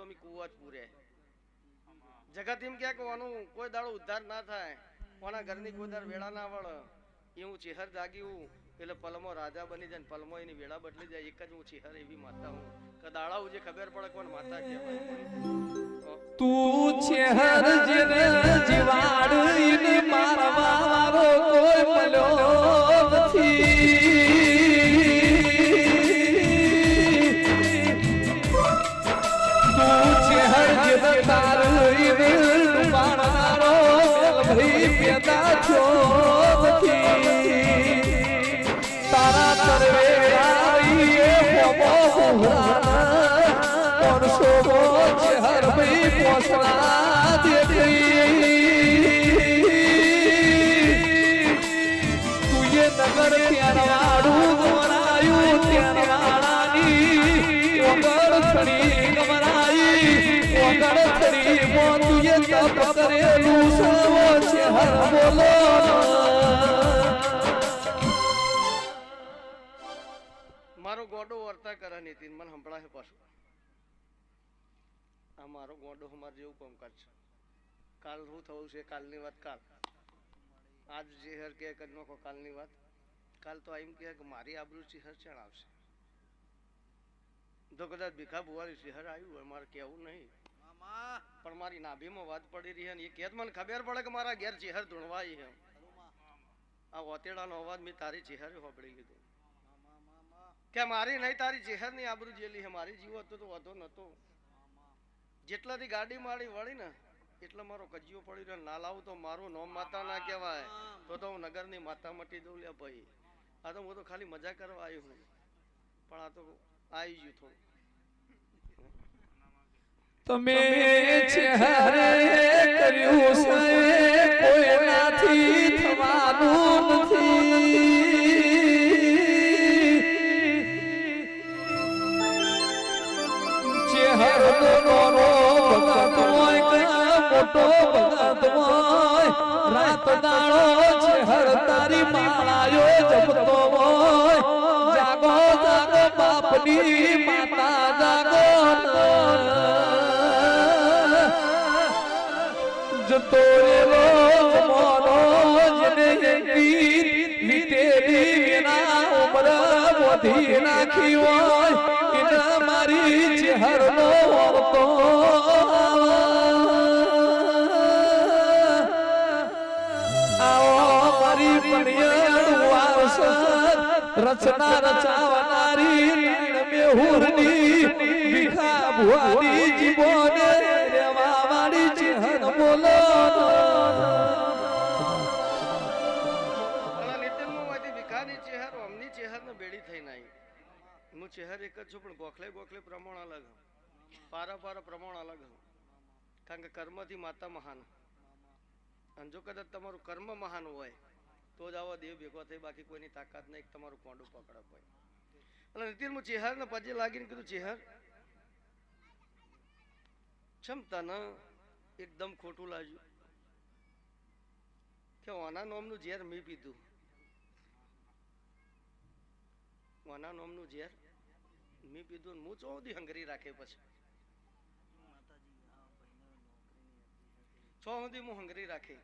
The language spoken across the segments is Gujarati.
અમે કુવા જ પૂરે જગત એમ ક્યાં કોનું કોઈ દાડો ઉદ્ધાર ના થાય કોના ઘરની કોઈ દાડ વેળા ના વળ એવું ચેહર જાગ્યું એટલે પલમો રાજા બની જાય પલમો એની વેળા બદલી જાય એક જ હું ચેહર એવી માતા હું કે દાડા જે ખબર પડે કોણ માતા કહેવાય તું ચેહર જેને જીવાડ ઈને મારવા વાળો કોઈ મળ્યો નથી તું ચેહર જેને તાર ઈને બાણનારો ભાઈ પેદા થયો નથી તારા તરવે આઈએ પોપો હુરાના કોણ શોભો ચેહર ભાઈ પોસના દેખી તુએ નગર ત્યારવાડું ગવરાયું ત્યારવાડાની ઓગળ છડી ગવરાઈ ઓગળ છડી મો તુએ તપ કરેલું સવો ચેહર બોલો મારો ગોડો વર્તા કરે નીતિન મને સંભળાય પાછું આ મારો ગોડો અમારે જેવું કામકાજ છે કાલ શું થવું છે કાલની વાત કાલ આજ ચેહર કે કરી નાખો કાલની વાત કાલ તો એમ કે મારી આબરૂ ચેહર ચાણ આવશે તો કદાચ ભીખા ભુવારી ચેહર આવ્યું હોય મારે કહેવું નહીં પણ મારી નાભીમાં વાત પડી રહી ને એ કે મને ખબર પડે કે મારા ઘેર ચેહર ધૂણવાઈ છે આ ઓતેડાનો અવાજ મેં તારી ચેહરે હોબળી લીધો કે મારી નહીં તારી ચેહર ની આબરૂ જેલી છે મારી જીવો હતો તો વધો નતો જેટલાથી ગાડી મારી વળી ને એટલે મારો કજિયો પડી રહ્યો ના લાવું તો મારું નોમ માતા ના કહેવાય તો હું નગરની માતા મટી દઉં લે ભાઈ આ તો હું તો ખાલી મજા કરવા આવ્યો હું પણ આ તો આવી ગયું થોડું તમે ચેહરે કર્યું છે કોઈનાથી થવાનું નથી ચેહર નો ભગત હોય કે મોટો ભગત હોય રાત દાડો ચેહર તારી માળાયો જપતો હોય જાગો જાગો બાપની માતા જાગો જતો રેલો મોનો જને ગીત લીધેલી વિના ઉમર બોધી નાખી હોય એના મારી ચેહર નો વર્તો આવો મારી પણિયાનું વારસ રચના રચાવનારી મેહુરની ભીખા ભુવાની જીવોને રેવા વાળી ચેહર બોલો ભીખાની ચેહર અમની ચેહર ને બેડી થઈને આવી હું ચેહર એક જ છું પણ ગોખલે ગોખલે પ્રમાણ અલગ પારા પારા પ્રમાણ અલગ કારણ કે કર્મથી માતા મહાન અને જો કદાચ તમારું કર્મ મહાન હોય તો જ આવા દેવ ભેગો થઈ બાકી કોઈની તાકાત નહીં તમારું કોંડું પકડે હોય એટલે નીતિન હું ચેહર ને પજે લાગીને કીધું ચેહર ક્ષમતા ને એકદમ ખોટું લાગ્યું કે ઓના નોમનું ઝેર મેં પીધું ઓના નોમનું ઝેર મેં પીધું હું ચોથી હંગરી રાખે પછી છ સુધી હું હંગરી રાખી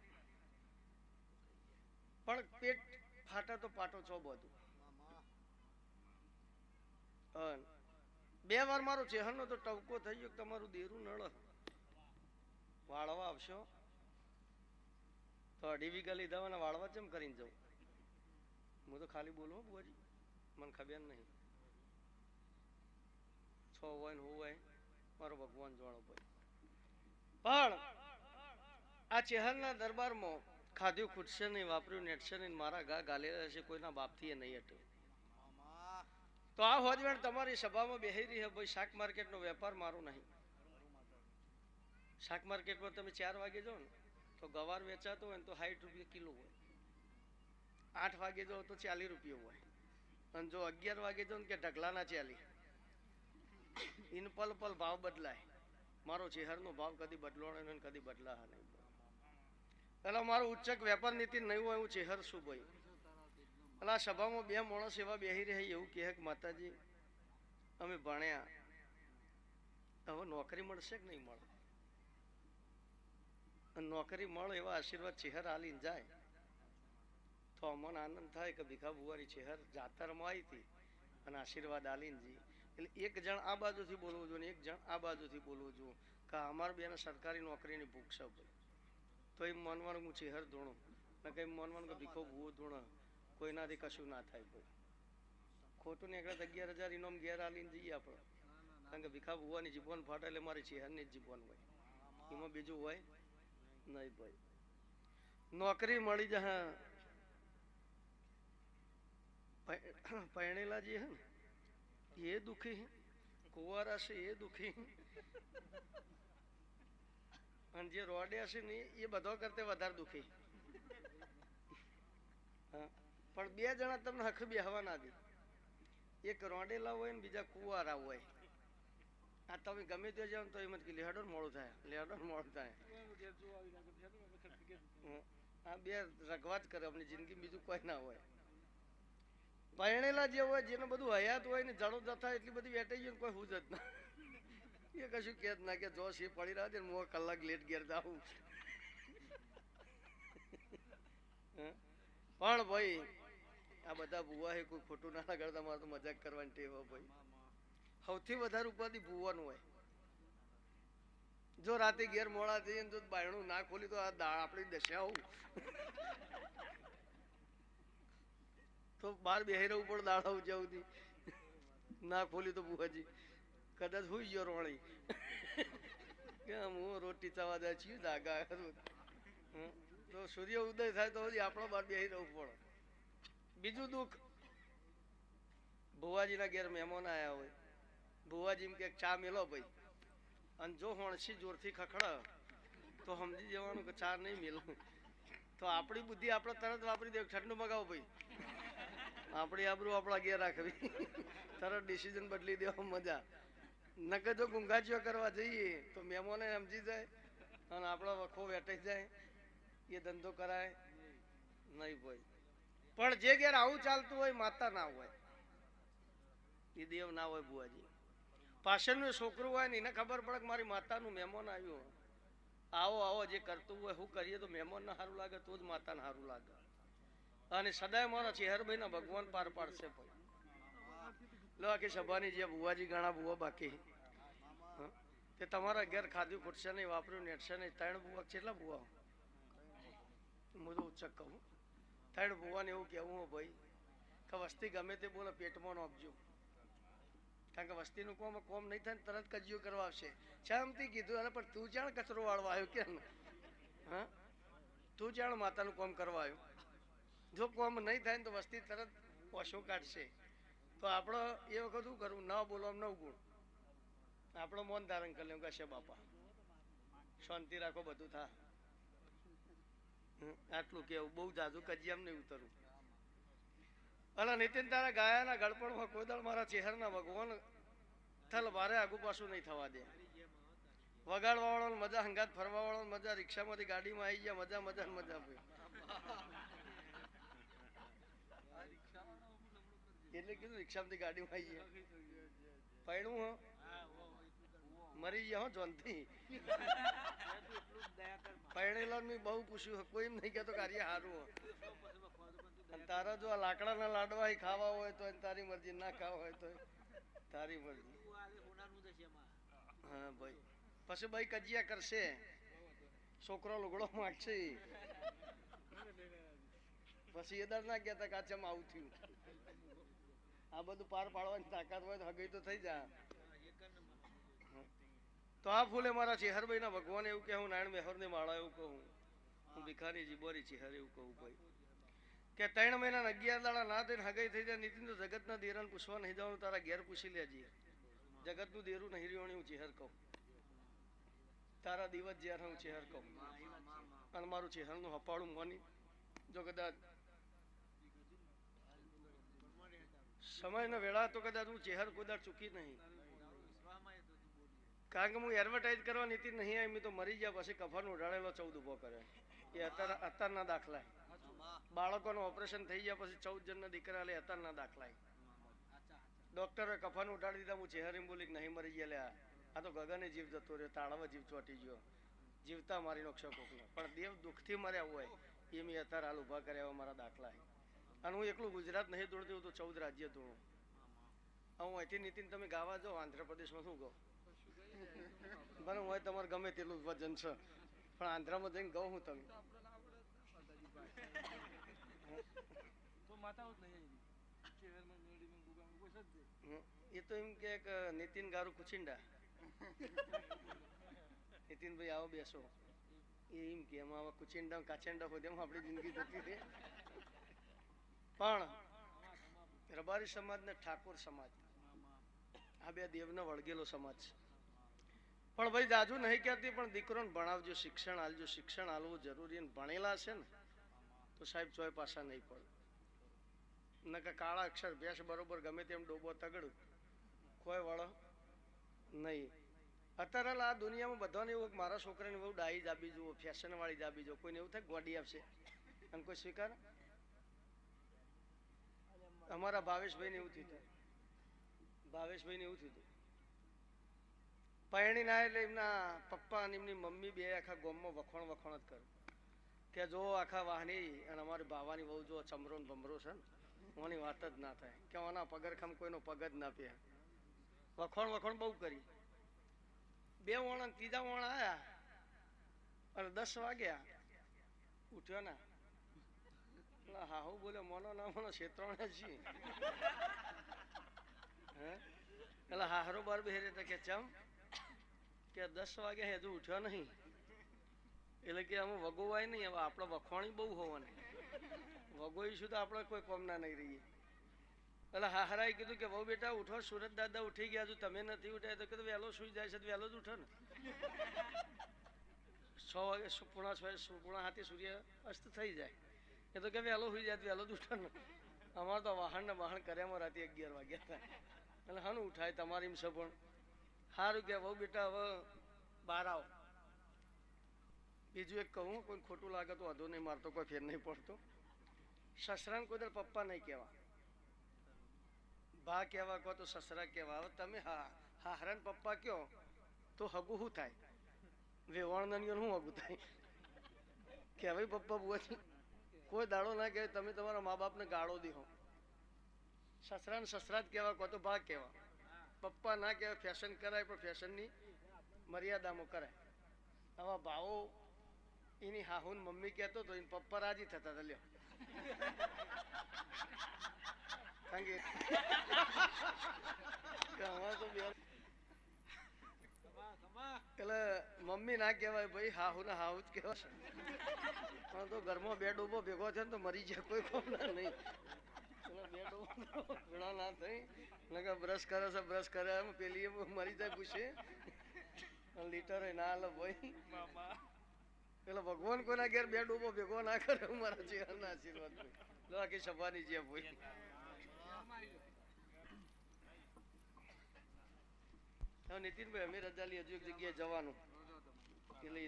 પણ પેટ ફાટા તો પાટો છો બધું બે વાર મારો ચેહરનો તો ટવકો થઈ ગયો તમારું દેરું નળ વાળવા આવશો તો 2.5 વીઘા લીધા વાળવા ચેમ કરીને જાઉં હું તો ખાલી બોલો બુઆજી મને ખબર નહીં 6 હોય ને હોય મારો ભગવાન જોડો ભાઈ પણ આ ચેહરના દરબારમાં ખાધ્યું ખૂટશે નહીં વાપર્યું નેટશે નહીં મારા ગા ગાલેલા છે કોઈના બાપથી એ નહીં હટે તો આ હોજવેણ તમારી સભામાં બેહી રહી છે ભાઈ શાક માર્કેટનો વેપાર મારો નહીં શાક માર્કેટમાં તમે 4 વાગે જાઓ ને તો ગવાર વેચાતો હોય ને તો 60 રૂપિયા કિલો હોય 8 વાગે જાઓ તો 40 રૂપિયા હોય અને જો 11 વાગે જાઓ ને કે ઢગલાના 40 ઇન પલ પલ ભાવ બદલાય મારો ચેહરનો ભાવ કદી બદલાણો નહીં કદી બદલા નહીં એટલે મારો ઉચ્ચક વેપાર નીતિ નહીં હોય હું ચેહર છું ભાઈ એટલે આ સભામાં 2 માણસ એવા બેહી રહે એવું કહે કે માતાજી અમે ભણ્યા હવે નોકરી મળશે કે નહીં મળે? અને નોકરી મળે એવા આશીર્વાદ ચેહર હાલીને જાય તો અમને આનંદ થાય કે ભીખા બુવાની ચેહર જાતરમાં આવી હતી અને આશીર્વાદ હાલીને જઈ. એટલે એક જણ આ બાજુથી બોલવું જોઈએ ને એક જણ આ બાજુથી બોલવું જોઈએ કે અમારા બેને સરકારી નોકરીની ભૂખ છે ભાઈ. તો એમ માનવાનું હું ચેહર ધોણું ને કંઈ માનવાનું કે ભીખો ભૂવો ધોણો, કોઈનાથી કશું ના થાય ભાઈ. ખોટું નીકળે તો 11,000 ઇનામ ઘેર હાલીને જઈએ આપણે. કારણ કે ભીખા ભુવાની જીભોન ફાટે એટલે મારી ચેહરની જ જીભોન હોય, એમાં બીજું હોય નહીં ભાઈ. નોકરી મળી જાય પરણેલા જે હે ને એ દુઃખી, કુંવારા છે એ દુઃખી, અને જે રોડ્યા છે ને એ બધો કરતે વધારે દુઃખી. પણ બે જણા તમને હક બેહવા ના દે. એક રોડેલા હોય ને બીજા કુંવારા હોય. આ તમે ગમે તે જાવ તો એમ જ કે લેડો મોડું થાય, લેડો મોડું થાય. આ બે રગવાજ કરે આપણી જિંદગી, બીજું કોઈ ના હોય. પરણેલા જે હોય જેને બધું હયાત હોય ને જડો જથા એટલી બધી વેટાઈ ગયું કોઈ હું જ ના, એ કશું કે જ ના કે જો છે પડી રહ્યા છે ને હું કલાક લેટ ઘેર જાઉં. પણ ભાઈ આ બધા ભૂવા એ કોઈ ખોટું ના લગાડતા, મારે તો મજાક કરવાની ટેવ ભાઈ. સૌથી વધારે ઉપાધિ ભૂવાનું હોય. જો રાતે ઘેર મોડા જઈએ ને જો બાયણું ના ખોલી તો આ આપણી દશા આવું તો બહાર બેહી રહેવું પડે દાડા ઉજાવતી. ના ખોલી તો બુહાજી કદાચ હોઈ ગયો રોણી કે હું રોટી ચાવા જાય છીએ જાગા. તો સૂર્ય ઉદય થાય તો હજી આપણો બહાર બેહી રહેવું પડે. બીજું દુઃખ, ભુવાજીના ઘેર મહેમાન આવ્યા હોય, ભુવાજી કે ચા મેલો ભાઈ, અને જો હોણસી જોરથી ખખડા તો સમજી જવાનું કે ચા નહીં મેલો. તો આપણી બુદ્ધિ આપણે તરત વાપરી દે, ઠંડુ મગાવો ભાઈ, આપણી આબરૂ આપણા ઘેર રાખવી, તરત ડિસિઝન બદલી દેવા મજા. નકર જો ગુંગાચીઓ કરવા જઈએ તો મહેમાને સમજી જાય અને આપણો વખો વેટાઈ જાય, એ ધંધો કરાય નહીં ભાઈ. પણ જે ઘેર આવું ચાલતું હોય માતા ના હોય, એ દેવ ના હોય બુઆજી. પાછળનું છોકરું હોય ને એને ખબર પડે કે મારી માતાનું મહેમાન આવ્યું, આવો આવો જે કરતું હોય શું કરીએ તો મહેમાનને સારું લાગે તો જ માતાને સારું લાગે. અને સદાય મારા ચેહરભાઈના ભગવાન પાર પાડશે ભાઈ. લો આખી સભાની જે બુવાજી ઘણા બુવા બાકી તે તમારા ઘેર ખાધું ખૂટશે નહીં, વાપર્યું નેટશે નહીં. 3 બુવા કેટલા બુવા હું તો ઉચ્ચક કહું, 3 બુવાને એવું કહેવું હો ભાઈ કે વસ્તી ગમે તે બોલો પેટમાં નોખજો. કારણ કે વસ્તીનું કોમ નહીં થાય ને તરત કજિયો કરવા આવશે. શામથી કીધું અરે પણ તું જાણ કચરો વાળવા આવ્યો કેમ? હા, તું જાણ માતાનું કોમ કરવા આવ્યો. જો કોમ નહીં થાય ને તો વસ્તી તરત ઓછો કાઢશે. તો આપણે એ વખત શું કરવું? ન બોલવા 9 ગુણ. આપણો મૌન ધારણ કરી લેવું કે છે બાપા શાંતિ રાખો, બધું થા. આટલું કેવું, બહુ જાજુ કજિયામ નહીં ઉતરવું. અલા નીતિન તારા ગાયાના ગળપણમાં કોઈ દાળ મારા ચેહરના ભગવાન થલ મારે આગુ પાછું નહીં થવા દે. વગાડવા વાળો મજા, હંગાત ફરવા વાળો મજા, રિક્ષામાંથી ગાડીમાં આવી ગયા મજા મજા મજા ભાઈ. એટલે કીધું રિક્ષામાંથી ગાડીમાં આવી ગયા. પૈણું હો મરી ગયા હો જોનથી. પૈણેલા મેં બહુ પૂછ્યું, કોઈ એમ નહીં કહેતો કાર્ય સારું હો. અને તારા જો આ લાકડાના લાડવા ખાવા હોય તો તારી મરજી, ના ખાવા હોય તો તારી મરજી. હા ભાઈ, પછી ભાઈ કજિયા કરશે, છોકરો લુગડો માંગશે, પછી એ દર ના કહેતા કાચમ આવું થયું. આ બધું પાર પાડવાની તાકાત હોય તો હગઈ તો થઈ જાય. તો આ ફૂલે મારા ચેહરભાઈ ના ભગવાન એવું કે હું નારાયણ મેહર ની માળા એવું કહું, હું ભિખારી જીબોરી ચેહર એવું કહું ભાઈ કે 3 મહિના 11 દાડા ના થઈને હગાઈ થઈ જાય. નીતિન તો જગતના દેરાને પૂછવા નહીં જવાનું, તારા ઘેર પૂછી લેજે. જગતનું દેરું નહીં રહ્યું હું ચેહર કહું. તારા દિવસ જ્યારે હું ચેહર કહું અને મારું ચેહરનું હપાડું મોની. જો કદાચ સમયનો વેળા તો કદાચ હું ચેહર કદાચ ચૂકી નહીં. કારણ કે હું એડવર્ટાઇઝ કરવા નીતિ નહીં આવી તો મરી ગયા પછી કફન ઉડાડેલો 14 ઊભો કરે. એ અત્યારના દાખલા. બાળકોનું ઓપરેશન થઈ ગયા પછી 14 જણના દીકરા લે અત્યારના દાખલા. ડોક્ટરે કફન ઉડાડી દીધા, હું ચેહરી બોલી નહીં મરી ગયા લ્યા આ તો ગગને જીવ જતો રહ્યો, તાળામાં જીવ ચોટી ગયો, જીવતા મારી નોક્ષો કોકનો. પણ દેવ દુઃખથી મર્યા હોય એ મેં અત્યારે હાલ ઊભા કર્યા હોય મારા દાખલા. અને હું એકલું ગુજરાત નહીં દોડતી, હું તો 14 રાજ્ય દોડું. હું અહીંથી નીતિન તમે ગાવા જાઓ આંધ્રપ્રદેશમાં શું કહું? બરાબર હોય તમારે ગમે તેટલું વજન છે, પણ આંધ્રામાં જઈને ગઉં હું તમે એ તો એમ કે નીતિન ગારું કુચિંડા નીતિનભાઈ આવો બેસો, એમ કે એમાં હવે કુચિંડા કાચિંડા હોય તેમાં આપણી જિંદગી જતી રહે. પણ રબારી સમાજ ને ઠાકોર સમાજ આ બે દેવને વળગેલો સમાજ છે. પણ ભાઈ જાજુ નહીં કહેતી, પણ દીકરોને ભણાવજો, શિક્ષણ આલજો. શિક્ષણ આલવું જરૂરી. ભણેલા છે ને તો સાહેબ ચોય પાછા નહીં પડે. નકર કાળા અક્ષર ભેંસ બરોબર ગમે તેમ ડોબો તગડું કોઈ વળો નહીં. અત્યારે આ દુનિયામાં બધાને એવું મારા છોકરાને બહુ ડાઈ જાબી જુઓ, ફેશન વાળી જાબી જુઓ. કોઈને એવું થાય ગોડી આપશે અને કોઈ સ્વીકાર. અમારા ભાવેશભાઈને એવું થયું, ભાવેશભાઈને એવું થયું પરણી ના એટલે એમના પપ્પા અને એમની મમ્મી બે આખા ગામમાં વખોણ જ કરે કે જો આખા વાહની અને અમારી ભાવાની બહુ જો ચમરો ને ભમરો છે ને ઓની વાત જ ના થાય કે ઓના પગરખામ કોઈનો પગ જ ના પે. વખોણ બહુ કરી. 2 વણ 3જા વણ આયા અને 10 વાગ્યા ઉઠ્યો ના. હા હું બોલે મોનો ના મોનો ક્ષેત્રોને છીએ હે એટલે હારો બાર બેરે તો કે ચમ કે 10 વાગે હજુ ઉઠ્યો નહીં. એટલે કે અમે વગોવાય નહીં, હવે આપણે વખોણી બહુ હોવાની, વગોઈશું તો આપણે કોઈ કોમના નહીં રહીએ. એટલે હાહરાએ કીધું કે બહુ બેટા ઉઠો, સુરત દાદા ઉઠી ગયા, હજુ તમે નથી ઉઠ્યા. તો કીધું વહેલો સુઈ જાય છે તો વહેલો જ ઉઠો ને. 6 વાગે પૂણા 7 સૂર્ય અસ્ત થઈ જાય. એ તો કે વહેલો સુઈ જાય તો વહેલો જ ઉઠો ને. અમારે તો વાહન ને વાહન કર્યામાં રાતે 11 વાગ્યા હતા. એટલે હાનું ઉઠાય તમારી એમ છે. પણ સારું કે બહુ બેટા હવે બહાર આવો. બીજું એક કહું, કોઈ ખોટું લાગે તો વધુ નહીં, મારતો કોઈ ફેર નહીં પડતો. સસરાને કોઈ દર પપ્પા નહીં કહેવા, ભા કહેવા કહો તો સસરા કહેવા. હવે તમે હાહરાને પપ્પા કહો તો હગું શું થાય? વેવાણ શું હગું થાય? કહેવાય પપ્પા બુઆ કોઈ દાડો ના કહેવાય. તમે તમારા મા બાપને ગાળો દીહો. સસરાને સસરા જ કહેવા કહો તો ભા કહેવા. પપ્પા ના કહેવાય. ફેશન કરાય પણ ફેશનની મર્યાદામાં કરાય. આવા ભાવો એની હાહુન મમ્મી કહેતો તો એને પપ્પા રાજી થતા હતા. લ્યો એટલે મમ્મી ના કહેવાય ભાઈ, હાહુ ને હાહુ જ કહેવાય. તો ઘરમાં 2 ડોબો ભેગો થયો ને તો મરી જાય, કોઈ કોમ ના નહીં. 2 ડોબો ઘણા ના થઈ. બ્રશ કરે છે, બ્રશ કરે પેલી મરી જાય પૂછે લીટર ના હાલે ભાઈ. પેલા ભગવાન કોઈના ઘેર 2 ડોબો ભેગો ના કરે. મારા જીવનના આશીર્વાદ આખી સભાની જે ભાઈ. નીતિનભાઈ અમે રજા લઈ, હજુ એક જગ્યાએ જવાનું એટલે